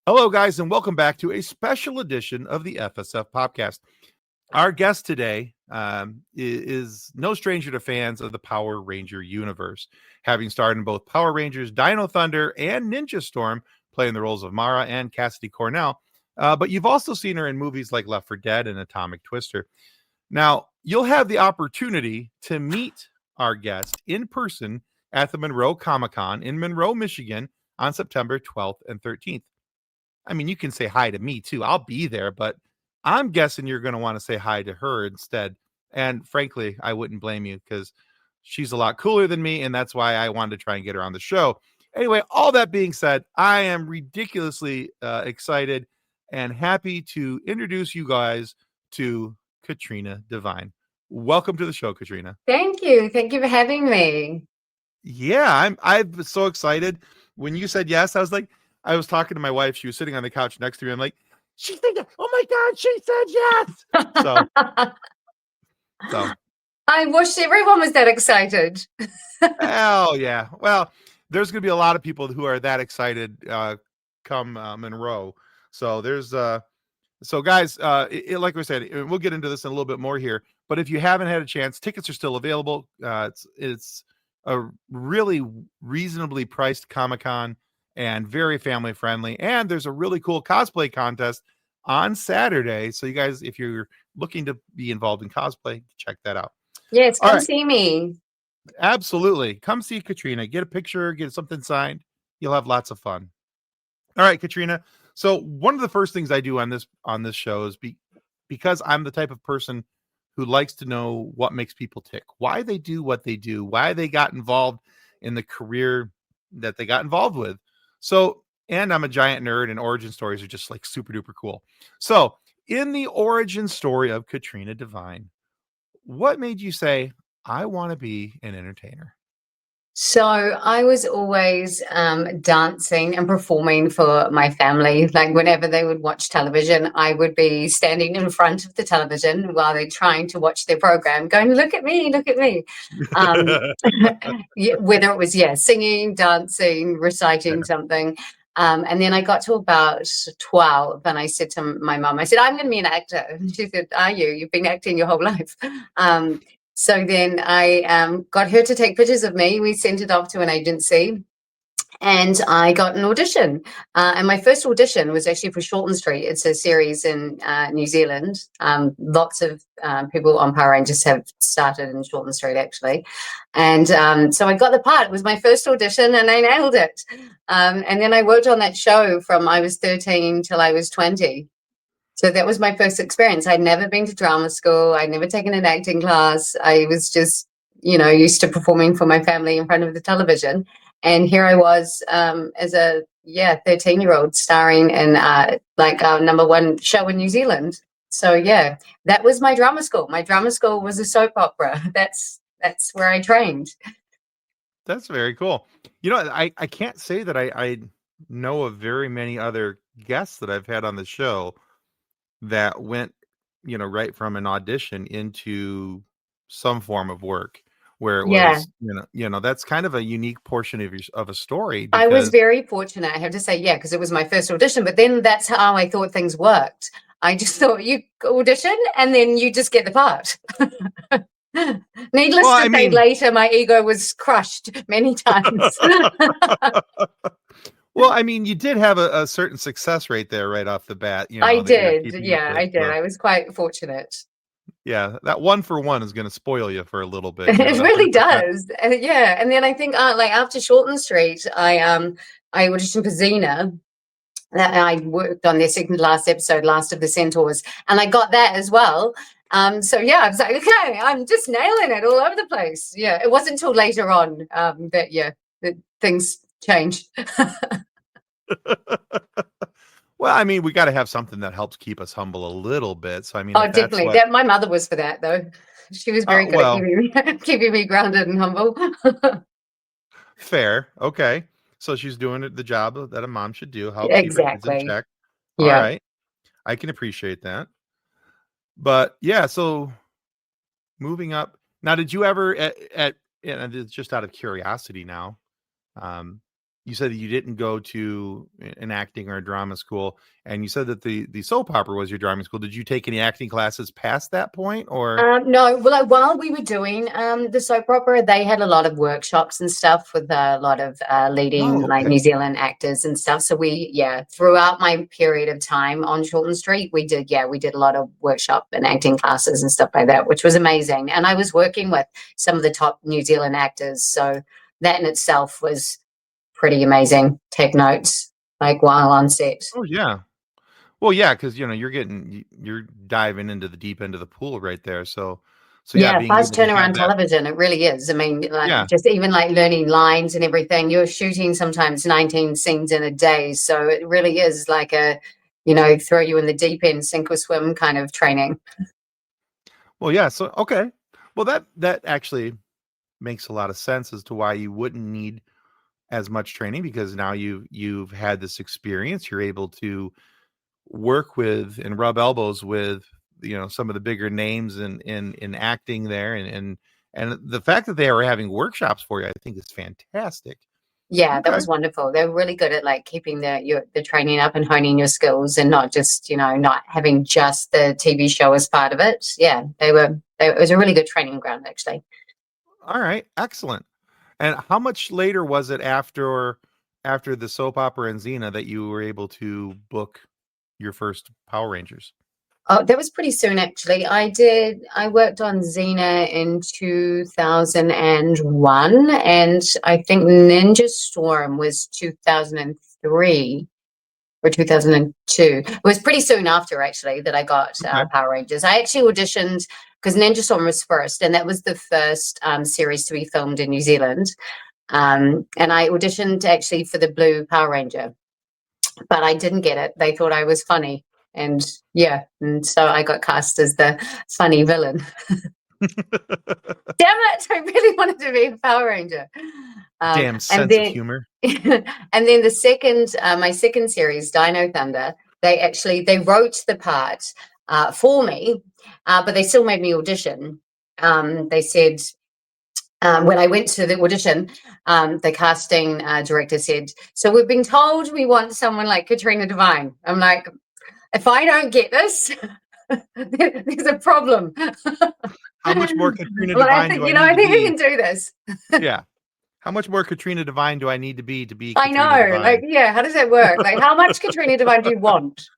Hello, guys, and welcome back to a special edition of the FSF Podcast. Our guest today is no stranger to fans of the Power Ranger universe, having starred in both Power Rangers Dino Thunder and Ninja Storm, playing the roles of Marah and Cassidy Cornell. But you've also seen her in movies like Left 4 Dead and Atomic Twister. Now, you'll have the opportunity to meet our guest in person at the Monroe Comic Con in Monroe, Michigan on September 12th and 13th. I mean, you can say hi to me too. I'll be there, but I'm guessing you're going to want to say hi to her instead. And frankly, I wouldn't blame you because she's a lot cooler than me. And that's why I wanted to try and get her on the show. Anyway, all that being said, I am ridiculously excited and happy to introduce you guys to Katrina Devine. Welcome to the show, Katrina. Thank you. Thank you for having me. Yeah, I'm so excited. When you said yes, I was talking to my wife. She was sitting on the couch next to me. I'm like, she said, oh my God, she said yes. So I wish everyone was that excited. Hell yeah. Well, there's going to be a lot of people who are that excited come Monroe. So so guys, like we said, we'll get into this in a little bit more here. But if you haven't had a chance, tickets are still available. It's a really reasonably priced Comic-Con and very family friendly. And there's a really cool cosplay contest on Saturday. So you guys, if you're looking to be involved in cosplay, check that out. Yes, come see me. Absolutely. Come see Katrina. Get a picture, get something signed. You'll have lots of fun. All right, Katrina. So one of the first things I do on this show is because I'm the type of person who likes to know what makes people tick, why they do what they do, why they got involved in the career that they got involved with. So, and I'm a giant nerd, and origin stories are just like super duper cool. So in the origin story of Katrina Devine, what made you say, I want to be an entertainer? So I was always dancing and performing for my family. Like whenever they would watch television, I would be standing in front of the television while they're trying to watch their program, going, look at me, look at me. Whether it was, singing, dancing, reciting something. And then I got to about 12 and I said to my mom, I said, I'm going to be an actor. And she said, are you? You've been acting your whole life. So then I got her to take pictures of me. We sent it off to an agency and I got an audition. And my first audition was actually for Shorten Street. It's a series in New Zealand. Lots of people on Power Rangers have started in Shorten Street, actually. And so I got the part. It was my first audition and I nailed it. And then I worked on that show from I was 13 till I was 20. So that was my first experience. I'd never been to drama school. I'd never taken an acting class. I was just, used to performing for my family in front of the television. And here I was as a 13-year-old starring in our #1 show in New Zealand. So yeah, that was my drama school. My drama school was a soap opera. That's where I trained. That's very cool. I can't say that I know of very many other guests that I've had on the show that went, right from an audition into some form of work where it was, that's kind of a unique portion of a story. I was very fortunate, I have to say, because it was my first audition, but then that's how I thought things worked. I just thought you audition and then you just get the part. Needless to say, later my ego was crushed many times. Well, I mean, you did have a certain success rate there right off the bat. I did. Yeah, I did. I was quite fortunate. Yeah, that 1 for 1 is going to spoil you for a little bit. It really does. Yeah, and then I think after Shorten Street, I auditioned for Xena. I worked on their second to last episode, Last of the Centaurs, and I got that as well. So yeah, I was like, okay, I'm just nailing it all over the place. Yeah, it wasn't until later on that things changed. Well, I mean, we got to have something that helps keep us humble a little bit. So I mean, definitely. My mother was for that though. She was very good at keeping me grounded and humble. Fair. Okay. So she's doing the job that a mom should do. Help exactly. Keep her kids in check. Yeah. All right. I can appreciate that. But yeah, so moving up. Now, did you ever just out of curiosity now, you said that you didn't go to an acting or a drama school, and you said that the soap opera was your drama school. Did you take any acting classes past that point, or? No, well, while we were doing the soap opera, they had a lot of workshops and stuff with a lot of leading Oh, like okay. New Zealand actors and stuff. So throughout my period of time on Shorten Street, we did a lot of workshop and acting classes and stuff like that, which was amazing. And I was working with some of the top New Zealand actors, so that in itself was pretty amazing. Take notes like while on set. Oh yeah. Well, yeah, because you're diving into the deep end of the pool right there. So yeah, Yeah, being fast able to have turnaround that. television, it really is. I mean, like Yeah. just even like learning lines and everything. You're shooting sometimes 19 scenes in a day. So it really is like throw you in the deep end, sink or swim kind of training. Well, yeah. So okay. Well, that actually makes a lot of sense as to why you wouldn't need as much training, because now you've had this experience. You're able to work with and rub elbows with some of the bigger names in acting there, and the fact that they are having workshops for you, I think, is fantastic. Yeah, that Okay. was wonderful. They're really good at like keeping the training up and honing your skills and not just, not having just the TV show as part of it. Yeah, it was a really good training ground actually. All right, excellent. And how much later was it after the soap opera and Xena that you were able to book your first Power Rangers? Oh, that was pretty soon, actually. I worked on Xena in 2001, and I think Ninja Storm was 2003 or 2002. It was pretty soon after, actually, that I got Okay. Power Rangers. I actually auditioned because Ninja Storm was first, and that was the first series to be filmed in New Zealand. And I auditioned actually for the Blue Power Ranger, but I didn't get it. They thought I was funny. And so I got cast as the funny villain. Damn it! I really wanted to be a Power Ranger. Damn And sense of then, humor. and then my second series, Dino Thunder, they wrote the part for me, but they still made me audition. They said when I went to the audition, the casting director said, "So we've been told we want someone like Katrina Devine." I'm like, if I don't get this, there's a problem. How much more Katrina Well, I Devine think do I need to we be? can do this. Yeah. How much more Katrina Devine do I need to be I Katrina know, like, Devine? yeah. How does that work? Like, how much Katrina Devine do you want?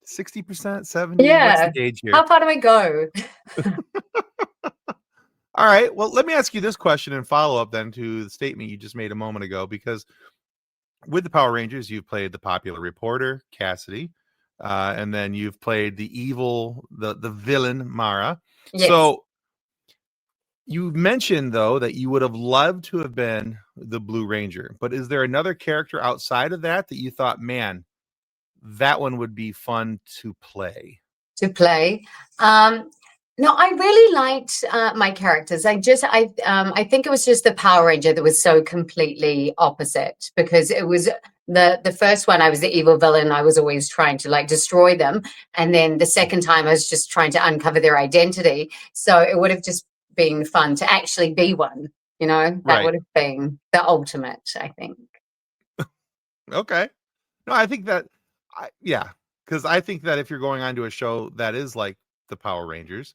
60%, 70? What's the Yeah. gauge here? How far do I go? All right. Well, let me ask you this question and follow up then to the statement you just made a moment ago, because with the Power Rangers, you've played the popular reporter, Cassidy, and then you've played the evil, the villain, Marah. Yes. So you mentioned, though, that you would have loved to have been the Blue Ranger, but is there another character outside of that you thought, man, that one would be fun to play? No, I really liked my characters. I think it was just the Power Ranger that was so completely opposite, because it was the first one I was the evil villain. I was always trying to like destroy them, and then the second time I was just trying to uncover their identity. So it would have just been fun to actually be one. That Right. would have been the ultimate, I think. Okay. No, I think that, yeah, because I think that if you're going on to a show that is like the Power Rangers,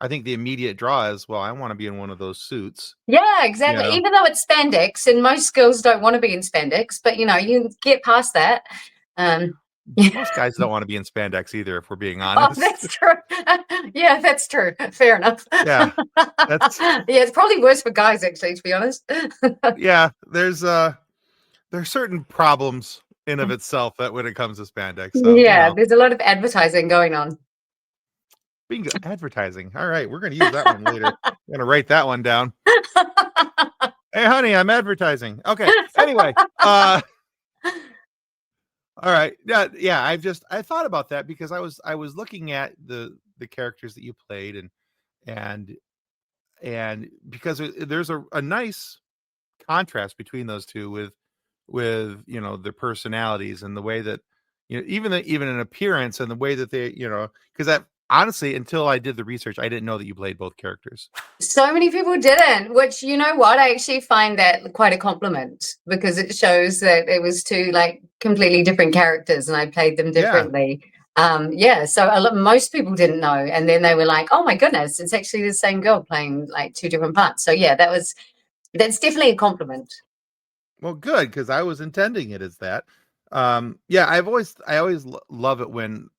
I think the immediate draw is, well, I want to be in one of those suits. Yeah, exactly. know? Even though it's spandex, and most girls don't want to be in spandex, but you get past that. Most guys don't want to be in spandex either, if we're being Oh, honest. that's true. Yeah, that's true. Fair enough. Yeah, that's Yeah, it's probably worse for guys, actually, to be honest. yeah. There's certain problems in of itself that when it comes to spandex. So Yeah, there's a lot of advertising going on. bingo, advertising. All right, we're gonna use that one later. I'm gonna write that one down. Hey, honey, I'm advertising. Okay. Anyway, all right. Yeah. I thought about that because I was looking at the characters that you played, and because there's a nice contrast between those two with their personalities and the way that even in appearance and the way that they because honestly, until I did the research, I didn't know that you played both characters. So many people didn't, which, you know what, I actually find that quite a compliment, because it shows that it was two like completely different characters and I played them differently. So most people didn't know, and then they were like, oh my goodness, it's actually the same girl playing like two different parts. So yeah, that's definitely a compliment. Well, good, because I was intending it as that. I always love it when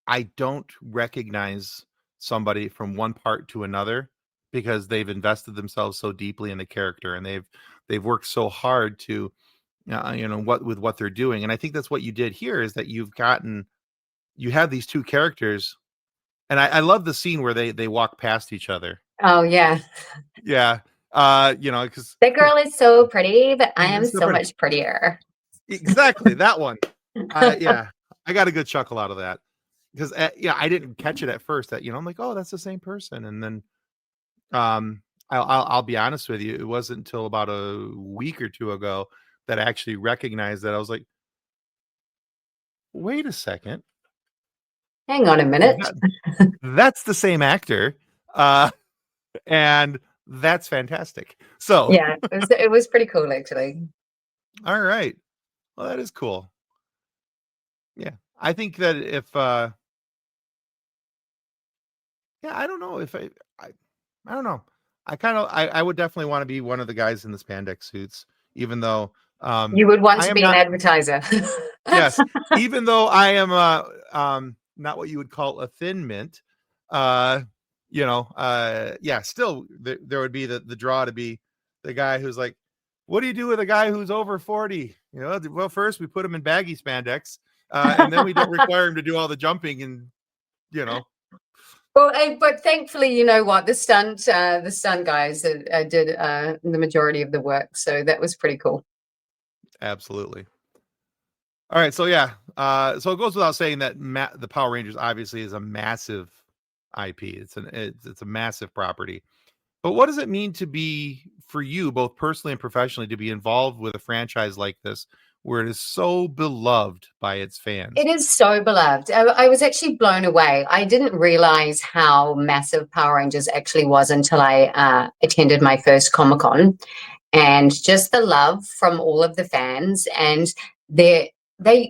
I don't recognize somebody from one part to another, because they've invested themselves so deeply in the character, and they've worked so hard to what they're doing. And I think that's what you did here, is that you have these two characters, and I love the scene where they walk past each other. Oh yeah. Yeah. Because That girl is so pretty, but I am it's so so pretty. much prettier. Exactly, that one. I got a good chuckle out of that, because I didn't catch it at first. That I'm like, oh, that's the same person. And then I'll be honest with you, it wasn't until about a week or two ago that I actually recognized that. I was like, wait a second, Hang on a minute. that's the same actor, and that's fantastic. So Yeah, it was pretty cool actually. all right, well, that is cool. Yeah, I think that if I don't know if I don't know. I would definitely want to be one of the guys in the spandex suits, even though You would want I to am be an not. advertiser. Yes, even though I am not what you would call a thin mint. Still there would be the draw to be the guy who's like, what do you do with a guy who's over 40? Well, first we put him in baggy spandex, and then we don't require him to do all the jumping and Well, but thankfully, you know what, the stunt guys did the majority of the work, so that was pretty cool. Absolutely. All right, so yeah, so it goes without saying that the Power Rangers obviously is a massive IP. It's a massive property. But what does it mean to be, for you, both personally and professionally, to be involved with a franchise like this, where it is so beloved by its fans? It is so beloved. I was actually blown away. I didn't realize how massive Power Rangers actually was until I attended my first Comic Con, and just the love from all of the fans, and they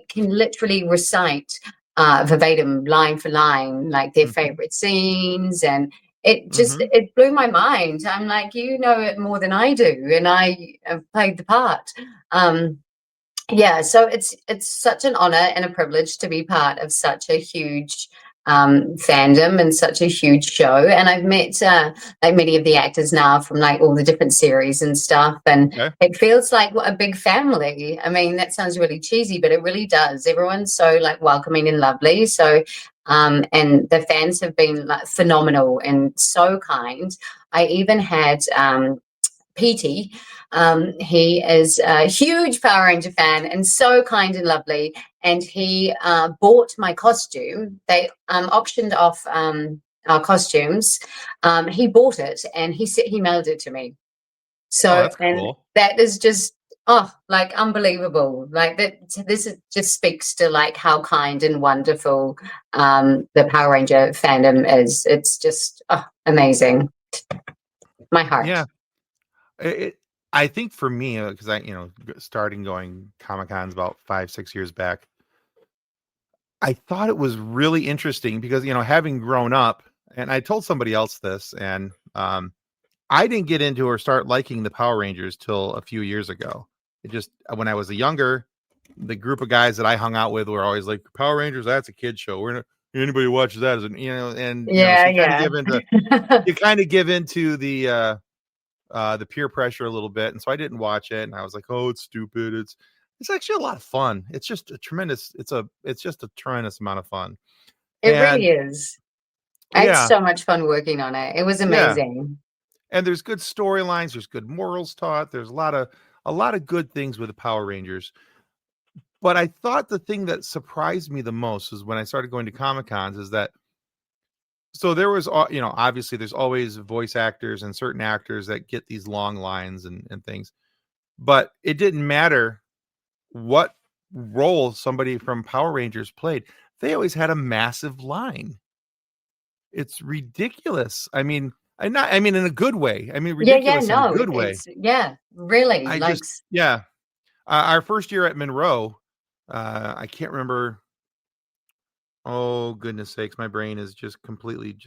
can literally recite verbatim, line for line, like their favorite scenes, and it blew my mind. I'm like, you know it more than I do, and I have played the part. So it's such an honor and a privilege to be part of such a huge fandom and such a huge show. And I've met like many of the actors now from like all the different series and stuff, and it feels like a big family. I mean, that sounds really cheesy, but it really does. Everyone's so like welcoming and lovely. So and the fans have been like phenomenal and so kind. I even had Petey. He is a huge Power Ranger fan and so kind and lovely. And he bought my costume. They auctioned off our costumes. He bought it and he mailed it to me. So, that's cool. that is just like unbelievable. Like just speaks to like how kind and wonderful the Power Ranger fandom is. It's just amazing. My heart. Yeah. I think for me, because starting going Comic Cons about 5-6 years back, I thought it was really interesting because, having grown up, and I told somebody else this, and I didn't get into or start liking the Power Rangers till a few years ago. It just, when I was younger, the group of guys that I hung out with were always like, Power Rangers, that's a kid show. We're not, anybody who watches that is, you kind of give into the peer pressure a little bit, and so I didn't watch it, and I was like, oh, it's stupid. It's actually a lot of fun. It's just a tremendous amount of fun. It really is. I had so much fun working on it. It was amazing. And there's good storylines, there's good morals taught, there's a lot of good things with the Power Rangers. But I thought the thing that surprised me the most is when I started going to Comic Cons is that, so there was, obviously there's always voice actors and certain actors that get these long lines and things, but it didn't matter what role somebody from Power Rangers played. They always had a massive line. it's ridiculous. I mean, in a good way. I mean, Yeah, ridiculous in a no, good way. it's really I like just, yeah. Our first year at Monroe, I can't remember. Oh, goodness sakes. My brain is just completely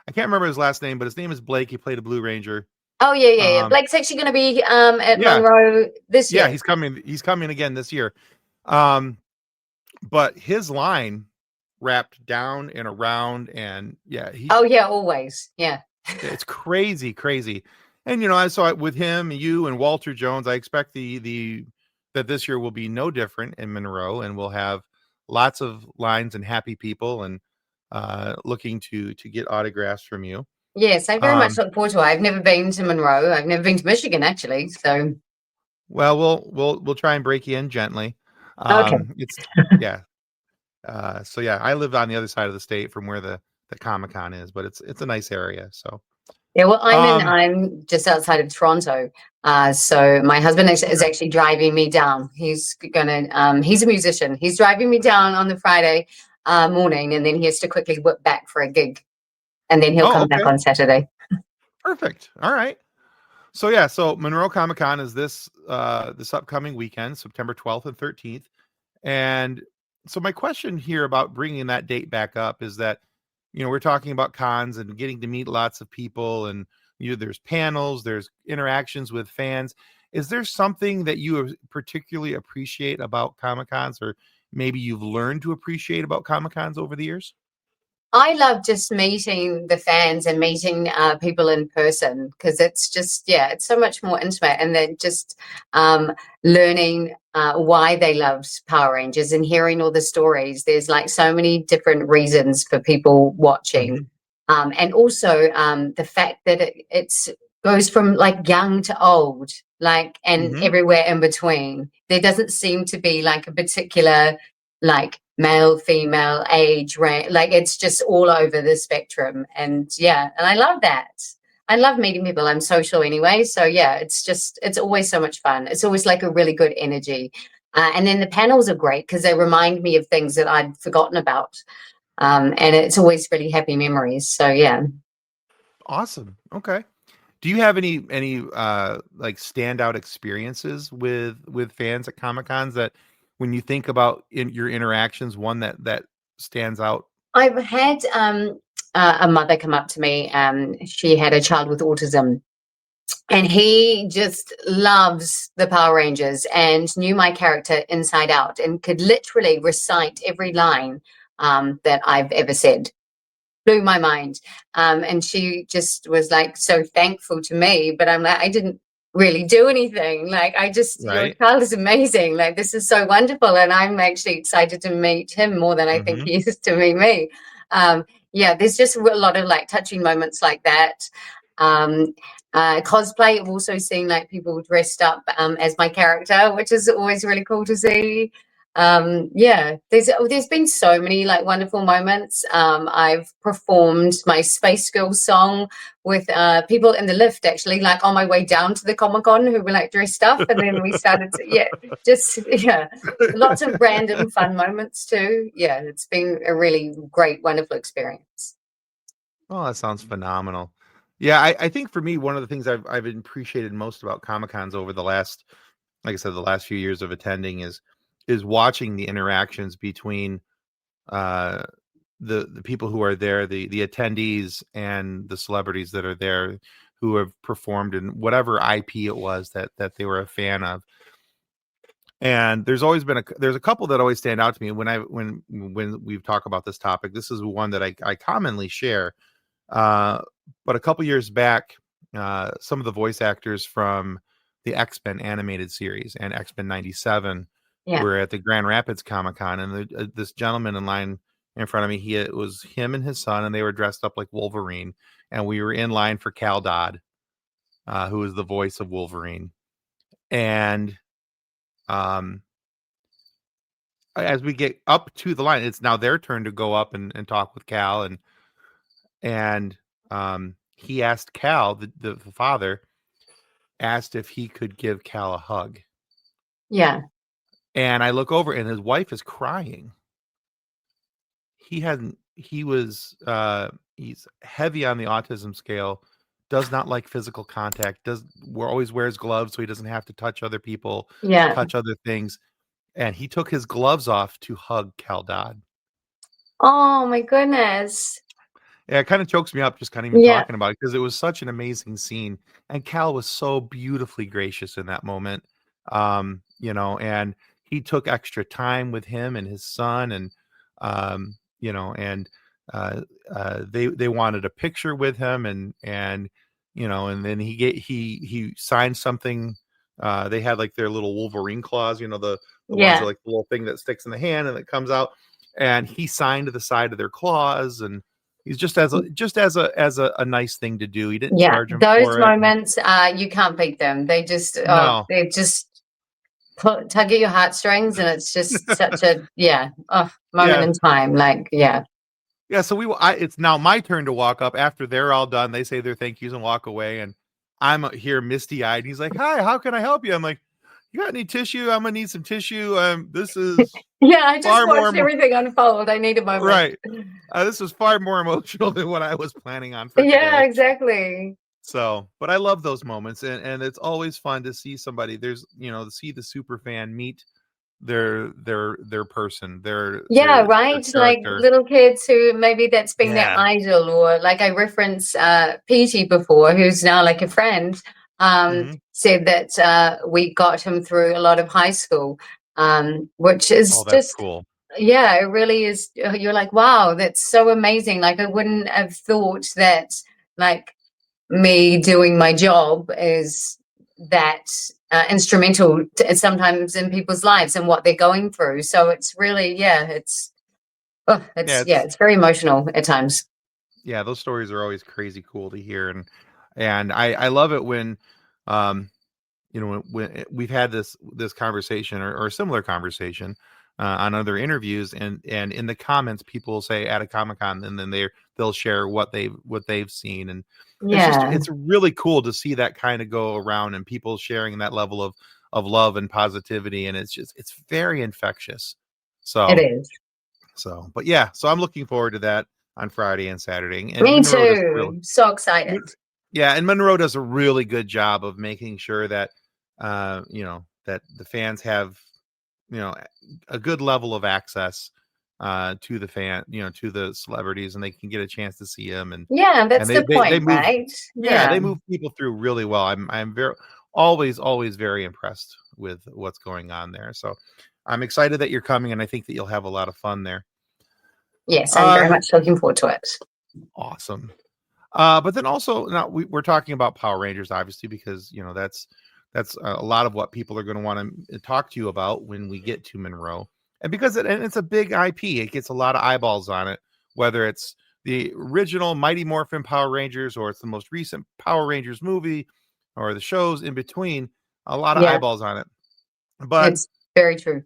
I can't remember his last name, but his name is Blake. He played a Blue Ranger. oh yeah. Um, Blake's actually going to be at yeah, Monroe this yeah, year. he's coming. He's coming again this year. But his line wrapped down and around, and yeah, Oh yeah, always. Yeah. it's crazy. And I saw it with him, you, and Walter Jones. I expect that this year will be no different in Monroe, and we'll have lots of lines and happy people, and looking to get autographs from you. Yes, I very much look forward to it. I've never been to Monroe. I've never been to Michigan actually. So Well, we'll try and break you in gently. okay. It's yeah. So yeah, I live on the other side of the state from where the Comic Con is, but it's a nice area. So Yeah, well, um, I'm just outside of Toronto. So my husband is okay. actually driving me down. He's a musician. He's driving me down on the Friday morning, and then he has to quickly whip back for a gig, and then he'll Oh, come back okay. on Saturday. Perfect. All right. So yeah, so Monroe Comic Con is this upcoming weekend, September 12th and 13th. And so my question here about bringing that date back up is that, we're talking about cons and getting to meet lots of people, and there's panels, there's interactions with fans. Is there something that you particularly appreciate about Comic Cons, or maybe you've learned to appreciate about Comic Cons over the years? I love just meeting the fans and meeting people in person, because it's just, it's so much more intimate. And then just learning why they loved Power Rangers and hearing all the stories. There's like so many different reasons for people watching. Mhm. And also the fact that it's goes from like young to old, like, and Mhm. everywhere in between. There doesn't seem to be like a particular like male, female, age, range. Like it's just all over the spectrum. And and I love that. I love meeting people. I'm social anyway. So it's always so much fun. It's always like a really good energy. And then the panels are great because they remind me of things that I'd forgotten about. And it's always really happy memories. So yeah. Awesome. Okay. Do you have any like standout experiences with fans at Comic Cons that when you think about your interactions, one that stands out? I've had a mother come up to me. She had a child with autism, and he just loves the Power Rangers and knew my character inside out and could literally recite every line that I've ever said. Blew my mind. And she just was like so thankful to me, but I'm like, I didn't really do anything. Like, your Right. child is amazing. Like, this is so wonderful. And I'm actually excited to meet him more than I think Mm-hmm. he is to meet me. There's just a lot of like touching moments like that. Um, Cosplay, I've also seen like people dressed up as my character, which is always really cool to see. There's been so many like wonderful moments. I've performed my Space Girls song with people in the lift, actually, like on my way down to the Comic Con, who were like dressed up, and then we started lots of random fun moments too. It's been a really great, wonderful experience. Oh, that sounds phenomenal. Yeah, I think for me, one of the things I've appreciated most about Comic Cons over the last, like I said, the last few years of attending is watching the interactions between uh the people who are there, the attendees, and the celebrities that are there who have performed in whatever IP it was that they were a fan of. And there's a couple that always stand out to me when we talk about this topic. This is one that I commonly share. But a couple years back, some of the voice actors from the X-Men animated series and X-Men 97 Yeah. were at the Grand Rapids Comic Con, and this gentleman in line in front of me, it was him and his son, and they were dressed up like Wolverine, and we were in line for Cal Dodd, who is the voice of Wolverine. And um, as we get up to the line, it's now their turn to go up and talk with Cal, and he asked Cal, the father, asked if he could give Cal a hug. Yeah. And I look over and his wife is crying. He hadn't he was he's heavy on the autism scale, does not like physical contact, always wears gloves so he doesn't have to touch other people, Yeah. touch other things. And he took his gloves off to hug Cal Dodd. Oh my goodness. Yeah, it kind of chokes me up just kind of even Yeah. talking about it, because it was such an amazing scene. And Cal was so beautifully gracious in that moment. And he took extra time with him and his son, and and they wanted a picture with him, and then he signed something. They had like their little Wolverine claws, the ones that Yeah. like the little thing that sticks in the hand and it comes out, and he signed to the side of their claws, and he's just as a nice thing to do. He didn't Yeah. charge him Those for it. moments, you can't beat them. They just, No. they just tug at your heartstrings, and it's just such a moment Yeah. in time. Like, yeah. Yeah. So it's now my turn to walk up after they're all done. They say their thank yous and walk away. And I'm here misty eyed. He's like, "Hi, how can I help you?" I'm like, "You got any tissue? I'm gonna need some tissue. This is Yeah, I just far watched more everything unfold. I need a moment. right. This is far more emotional than what I was planning on for Yeah, today." exactly. So, but I love those moments, and it's always fun to see somebody. To see the super fan meet their person, Yeah, their right. Like character. little kids who maybe that's been their Yeah. idol, or like I referenced Petey before, who's now like a friend, Hmm. said that we got him through a lot of high school, which is Oh, that's just, cool. yeah, it really is. You're like, wow, that's so amazing. Like I wouldn't have thought that, like, me doing my job is that instrumental sometimes in people's lives and what they're going through. So it's really, Yeah, it's it's very emotional at times. yeah, those stories are always crazy cool to hear, and I love it when um when we've had this conversation, or a similar conversation on other interviews, and in the comments people will say at a Comic-Con, and then they'll share what they've seen, and Yeah, it's really cool to see that kind of go around, and people sharing that level of love and positivity, and it's very infectious. it So is. but yeah, so I'm looking forward to that on Friday and Saturday, and Me Monroe does a real too. So excited. yeah, and Monroe does a really good job of making sure that that the fans have a good level of access to to the celebrities, and they can get a chance to see them, Yeah, and that's they the they, they point, move right? yeah, Yeah. they move people through really well. I'm very always very impressed with what's going on there. So I'm excited that you're coming, and I think that you'll have a lot of fun there. Yes, I'm Uh very much looking forward to it. Awesome. But then also, now we're talking about Power Rangers, obviously, because that's a lot of what people are going to want to talk to you about when we get to Monroe, and and it's a big IP, it gets a lot of eyeballs on it, whether it's the original Mighty Morphin Power Rangers, or it's the most recent Power Rangers movie, or the shows in between, a lot of Yeah, eyeballs on it. But it's very true.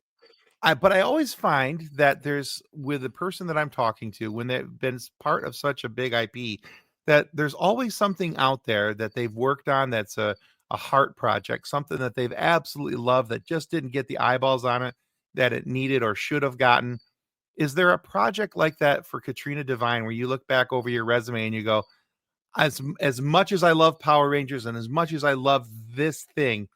I always find that there's, with the person that I'm talking to, when they've been part of such a big IP, that there's always something out there that they've worked on that's a heart project, something that they've absolutely loved that just didn't get the eyeballs on it that it needed or should have gotten. Is there a project like that for Katrina Devine, where you look back over your resume and you go, as much as I love Power Rangers and as much as I love this thing,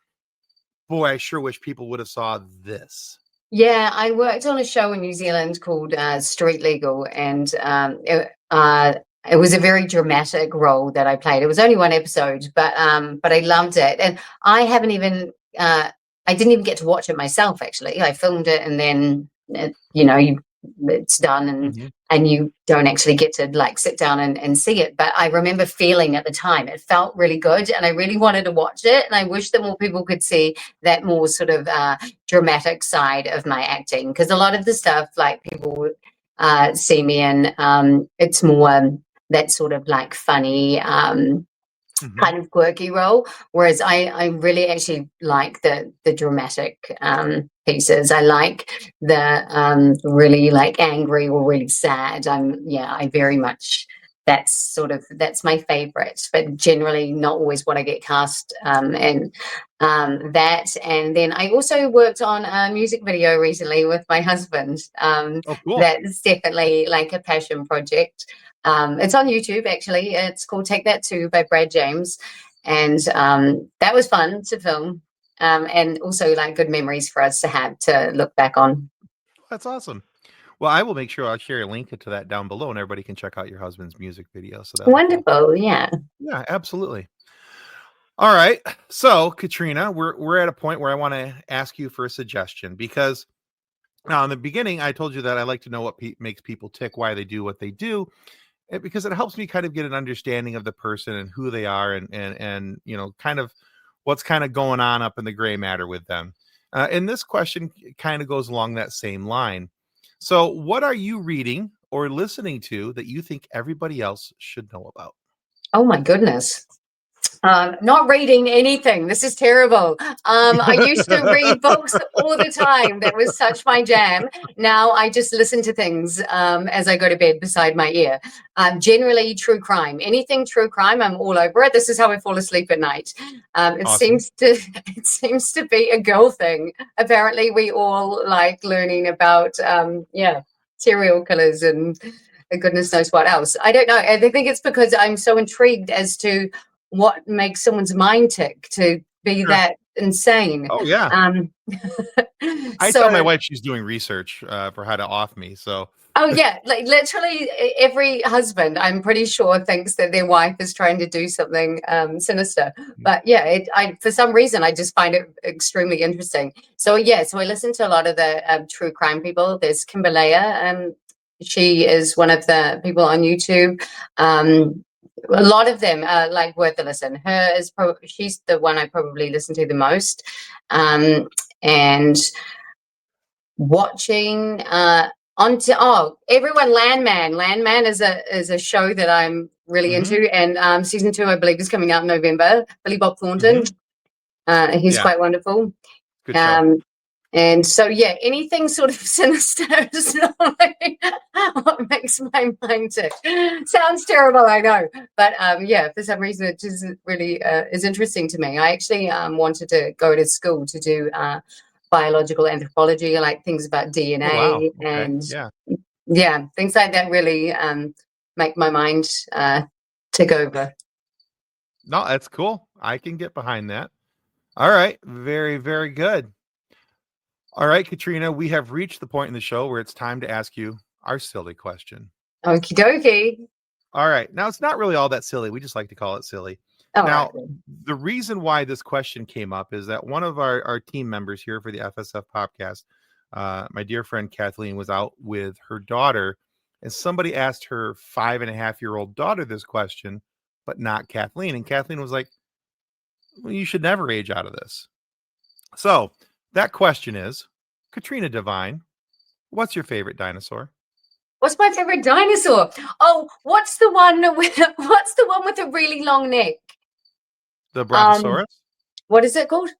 boy, I sure wish people would have saw this. Yeah, I worked on a show in New Zealand called Street Legal, and it was a very dramatic role that I played. It was only one episode, but I loved it, and I haven't even I didn't even get to watch it myself. Actually, I filmed it, and then it's done, Mhm. and you don't actually get to like sit down and see it. But I remember feeling at the time it felt really good, and I really wanted to watch it, and I wish that more people could see that more sort of dramatic side of my acting, because a lot of the stuff like people see me in, it's more that sort of like funny Mhm. kind of quirky role, whereas I really actually like the dramatic pieces. I like the really like angry or really sad. I very much that's my favorite, but generally not always what I get cast. And then I also worked on a music video recently with my husband. Oh, cool. That's definitely like a passion project. It's on YouTube, actually. It's called Take That Too by Brad James. And that was fun to film. And also like good memories for us to have to look back on. That's awesome. Well, I will make sure I'll share a link to that down below, and everybody can check out your husband's music video. So that's wonderful. Cool. Yeah. Yeah, absolutely. All right. So, Katrina, we're at a point where I want to ask you for a suggestion, because now in the beginning I told you that I like to know what makes people tick, why they do what they do, because it helps me kind of get an understanding of the person and who they are, and kind of what's kind of going on up in the gray matter with them. And this question kind of goes along that same line. So, what are you reading or listening to that you think everybody else should know about? Oh my goodness. Not reading anything. This is terrible. I used to read books all the time. That was such my jam. Now I just listen to things as I go to bed beside my ear. Generally true crime. Anything true crime, I'm all over it. This is how I fall asleep at night. It Awesome. seems to be a girl thing. Apparently we all like learning about serial killers and goodness knows what else. I don't know. I think it's because I'm so intrigued as to what makes someone's mind tick to be that insane. Oh yeah. I tell my wife she's doing research for how to off me. So. Oh yeah, like literally every husband, I'm pretty sure, thinks that their wife is trying to do something sinister. But yeah, I for some reason I just find it extremely interesting. So I listen to a lot of the true crime people. There's Kimberlea, she is one of the people on YouTube. A lot of them are like worth a listen. She's the one I probably listen to the most. And watching everyone, Landman is a show that I'm really into, and season 2 I believe is coming out in November. Billy Bob Thornton, he's quite wonderful. Good show. And so anything sort of sinister is normally what makes my mind tick. Sounds terrible, I know, but for some reason it just really is interesting to me. I actually wanted to go to school to do biological anthropology, like things about DNA and things like that really make my mind tick over. No, that's cool. I can get behind that. All right. Very, very good. All right, Katrina, we have reached the point in the show where it's time to ask you our silly question. Okie dokie. All right. Now, it's not really all that silly. We just like to call it silly. Now, the reason why this question came up is that one of our team members here for the FSF podcast, my dear friend Kathleen, was out with her daughter, and somebody asked her 5.5-year-old daughter this question, but not Kathleen. And Kathleen was like, well, you should never age out of this. So that question is, Katrina Devine, what's your favorite dinosaur? What's my favorite dinosaur? Oh, what's the one with a really long neck? The Brontosaurus? What is it called?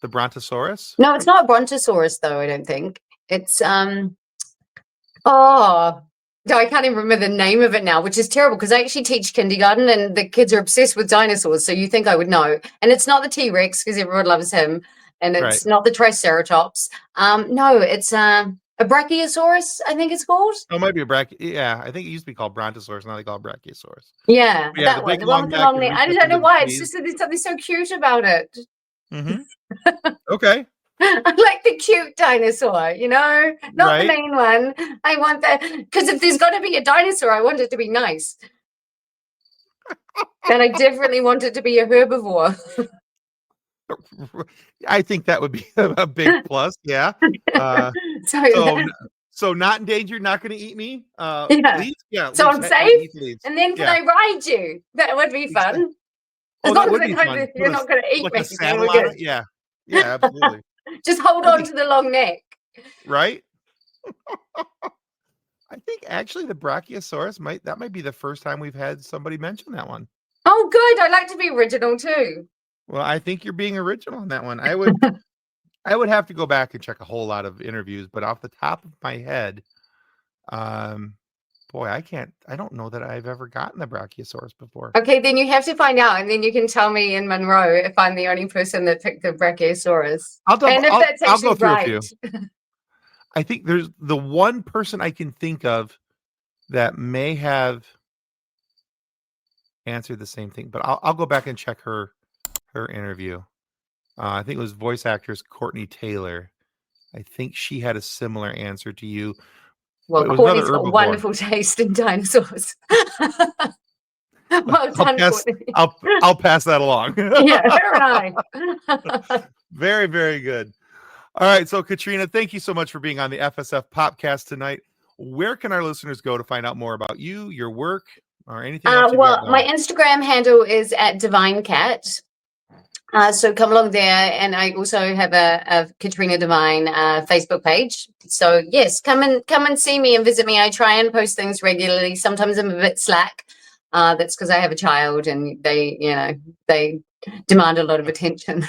The Brontosaurus? No, it's not a Brontosaurus though, I don't think. It's no, I can't even remember the name of it now, which is terrible because I actually teach kindergarten and the kids are obsessed with dinosaurs, so you think I would know. And it's not the T-Rex because everyone loves him, and it's not the Triceratops. No, it's a Brachiosaurus, I think it's called. Oh, it might be a Yeah, I think it used to be called Brontosaurus. Now they call it Brachiosaurus. Yeah, that one. The one with the long neck. I don't know why. It's just there's something so cute about it. Okay. I like the cute dinosaur, not the main one. I want that because if there's going to be a dinosaur, I want it to be nice. And I definitely want it to be a herbivore. I think that would be a big plus. Yeah. So not endangered, not going to eat me. Leaves? Yeah. So I'm safe. And then can I ride you? That would be fun. As long as you're not going to eat me. Yeah. Yeah, absolutely. Just hold on to the long neck. Right? I think actually the Brachiosaurus might be the first time we've had somebody mention that one. Oh, good. I like to be original too. Well, I think you're being original on that one. I would have to go back and check a whole lot of interviews, but off the top of my head, Boy, I don't know that I've ever gotten the Brachiosaurus before. Okay, then you have to find out, and then you can tell me in Monroe if I'm the only person that picked the Brachiosaurus. And if that's I'll go actually through a right. few. I think there's the one person I can think of that may have answered the same thing, but I'll go back and check her interview. I think it was voice actress Courtney Taylor. I think she had a similar answer to you. Well, Courtney's got wonderful taste in dinosaurs. Well done, Courtney. I'll pass that along. Yeah, right. Very, very good. All right, so Katrina, thank you so much for being on the FSF Popcast tonight. Where can our listeners go to find out more about you, your work, or anything else? Well, my Instagram handle is @DivineCat. So come along there, and I also have a Katrina Devine Facebook page. So yes, come and see me and visit me. I try and post things regularly. Sometimes I'm a bit slack. That's because I have a child, and they demand a lot of attention.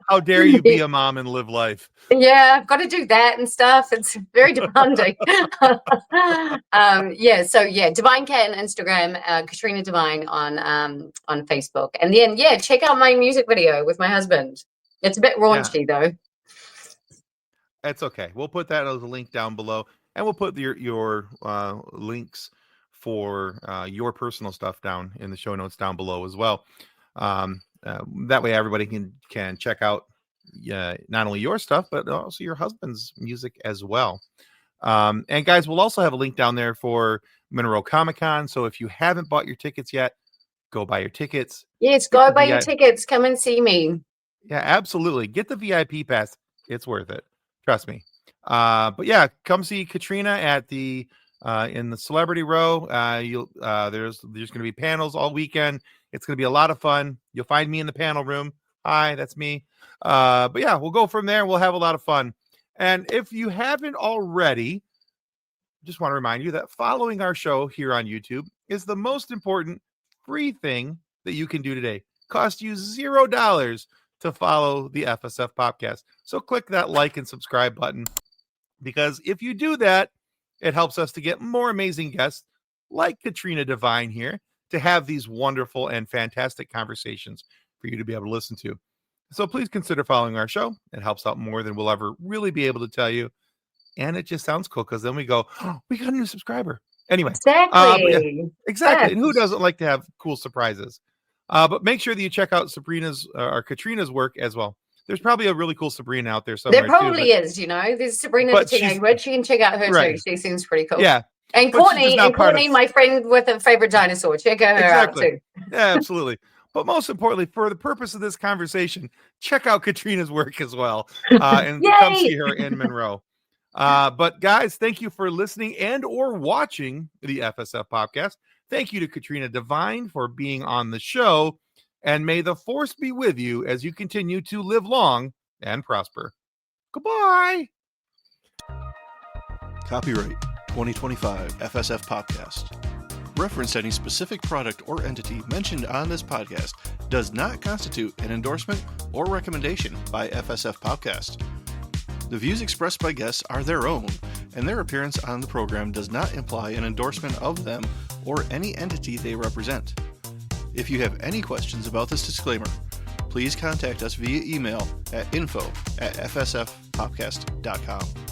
How dare you be a mom and live life? Yeah, I've got to do that and stuff. It's very demanding. Divine Cat on Instagram, Katrina Devine on Facebook. And then check out my music video with my husband. It's a bit raunchy though. That's okay. We'll put that as a link down below, and we'll put your links for your personal stuff down in the show notes down below as well. That way everybody can check out not only your stuff, but also your husband's music as well. And guys, we'll also have a link down there for Monroe Comic Con. So if you haven't bought your tickets yet, go buy your tickets. Yes, go buy your tickets. Come and see me. Yeah, absolutely. Get the VIP pass. It's worth it. Trust me. But yeah, come see Katrina at the in the Celebrity Row. There's going to be panels all weekend. It's going to be a lot of fun. You'll find me in the panel room. Hi, that's me. But yeah, we'll go from there. We'll have a lot of fun. And if you haven't already, just want to remind you that following our show here on YouTube is the most important free thing that you can do today. Cost you $0 to follow the FSF Podcast. So click that like and subscribe button, because if you do that, it helps us to get more amazing guests like Katrina Devine here to have these wonderful and fantastic conversations for you to be able to listen to. So please consider following our show. It helps out more than we'll ever really be able to tell you. And it just sounds cool, because then we go, oh, we got a new subscriber. Anyway. Exactly. Exactly. And who doesn't like to have cool surprises? But make sure that you check out Sabrina's or Katrina's work as well. There's probably a really cool Sabrina out there somewhere. There probably is, There's Sabrina the Teenage Witch. You can check out her too. She seems pretty cool. Yeah. And Courtney, my friend with a favorite dinosaur. Check her out too. Yeah, absolutely. But most importantly, for the purpose of this conversation, check out Katrina's work as well. And come see her in Monroe. But guys, thank you for listening and or watching the FSF Podcast. Thank you to Katrina Devine for being on the show. And may the force be with you as you continue to live long and prosper. Goodbye. Copyright 2025 FSF Podcast. Reference to any specific product or entity mentioned on this podcast does not constitute an endorsement or recommendation by FSF Podcast. The views expressed by guests are their own, and their appearance on the program does not imply an endorsement of them or any entity they represent. If you have any questions about this disclaimer, please contact us via email at info@fsfpopcast.com.